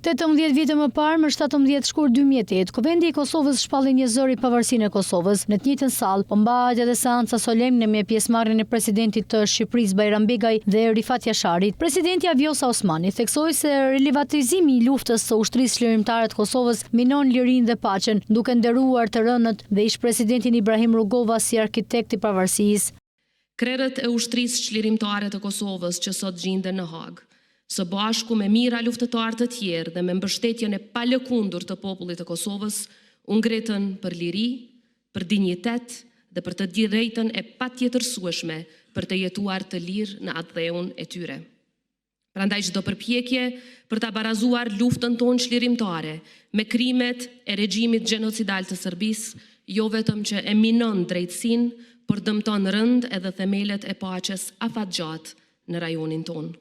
18 vite më parë, më 17 shkurt 2008, Kuvendi i Kosovës shpalli një zëri pavarësinë e Kosovës. Në të njëjtën sallë mbahet edhe seanca solemne me pjesëmarrjen e presidentit të Shqipërisë Bajram Begaj dhe Rifat Jasharit. Presidenti Vjosa Osmani theksoi se relativizimi i luftës së ushtrisë çlirimtare të Kosovës minon lirinë dhe paqen, duke nderuar të rënët dhe ish-presidentin Ibrahim Rugova si arkitekt i pavarësisë. Krerët e ushtrisë çlirimtare të Kosovës që sot gjenden në Hag, së bashku me mira luftëtarë të tjerë dhe me mbështetjen e palëkundur të popullit të Kosovës, u ngritën për liri, për dinjitet dhe për të drejtën e patjetërsueshme për të jetuar të lirë në atë dheun e tyre. Prandaj çdo përpjekje për ta barazuar luftën tonë çlirimtare me krimet e regjimit gjenocidal të Serbisë, jo vetëm që e minon drejtësinë, por dëmton rënd edhe themelet e paqes afatgjatë në rajonin tonë.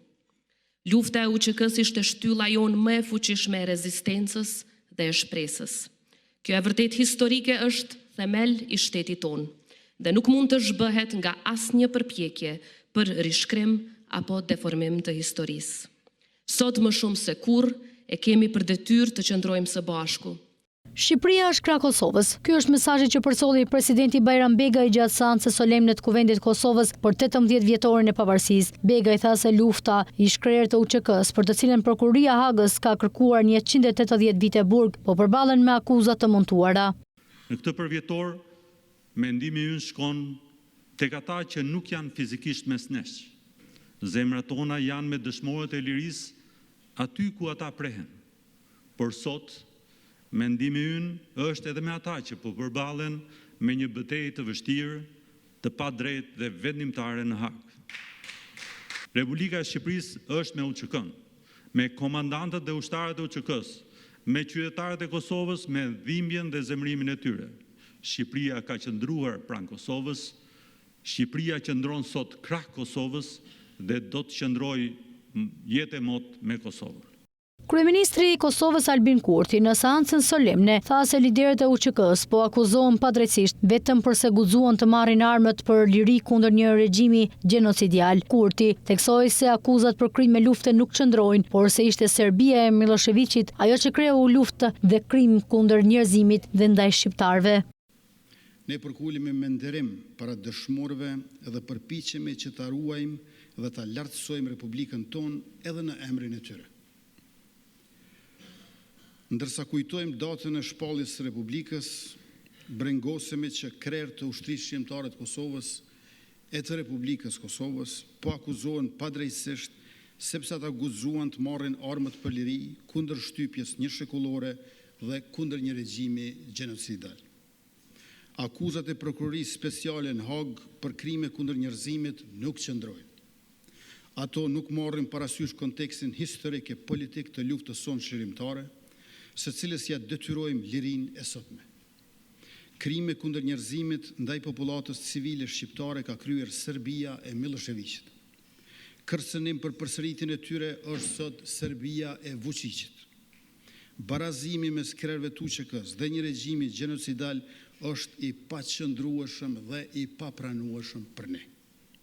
Lufta e UÇK-s ishte shtylla jonë më e fuqishme e rezistencës dhe e shpresës. Kjo e vërtet historike është themel i shtetit tonë dhe nuk mund të zhbëhet nga asnjë përpjekje për rishkrim apo deformim të historisë. Sot më shumë se kurrë e kemi për detyrë të qëndrojmë së bashku. Shqipëria është krah Kosovës. Ky është mesazhi që përsolli presidenti Bajram Begaj gjatë seancës solemne të Kuvendit të Kosovës për 18 vjetorin e pavarësisë. Begaj tha se lufta i shkrerë të UÇK-s, për të cilën prokuria Hagës ka kërkuar 180 vite burg, po përballen me akuza të montuara. Në këtë përvjetor, mendimi ynë shkon tek ata që nuk janë fizikisht mes nesh. Zemrat tona janë me dëshmorët e lirisë aty ku ata prehen. Por sot mendimi ynë është edhe me ata që po përballen me një betejë të vështirë, të padrejtë dhe vendimtare në Hag. Republika e Shqipërisë është me UÇK-n, me komandantët dhe ushtarët e UÇK-s, me qytetarët e Kosovës me dhimbjen dhe zemrimin e tyre. Shqipëria ka qëndruar pranë Kosovës, Shqipëria qëndron sot krah Kosovës dhe do të qëndrojë jetë e motë me Kosovën. Kryeministri i Kosovës Albin Kurti në seancën solemne tha se liderët e UÇK-s po akuzohen padrejtisht vetëm përse guxuan të marrin armët për liri kundër një regjimi gjenocidial. Kurti theksoi se akuzat për krim me lufte nuk qëndrojnë, por se ishte Serbia e Miloševićit ajo që kreu luftë dhe krim kundër njerëzimit dhe ndaj shqiptarëve. Ne përkulemi me nderim para dëshmorëve dhe përpiqemi që ta ruajmë dhe ta lartësojmë Republikën tonë edhe në emrin e tyre. Ndërsa kujtojmë datën e shpalljes së Republikës, brengosemi që krerë të ushtrisë shqiptare të Kosovës e të Republikës Kosovës po akuzohen padrejtësisht sepse ata guxuan të marrin armët për liri kundër shtypjes një shekullore dhe kundër një regjimi gjenocidal. Akuzat e prokurorisë speciale në Hag për krime kundër njerëzimit nuk qëndrojnë. Ato nuk marrin parasysh kontekstin historik e politik të luftës sonë çlirimtare, së cilës ja detyrojmë lirinë e sotme. Krime kundër njerëzimit ndaj popullatës civile shqiptare ka kryer Serbia e Miloševićit. Kërcënim për përsëritjen e tyre është sot Serbia e Vučićit. Barazimi mes krerëve të UÇK-s dhe një regjimi gjenocidal është i paqëndrueshëm dhe i papranueshëm për ne.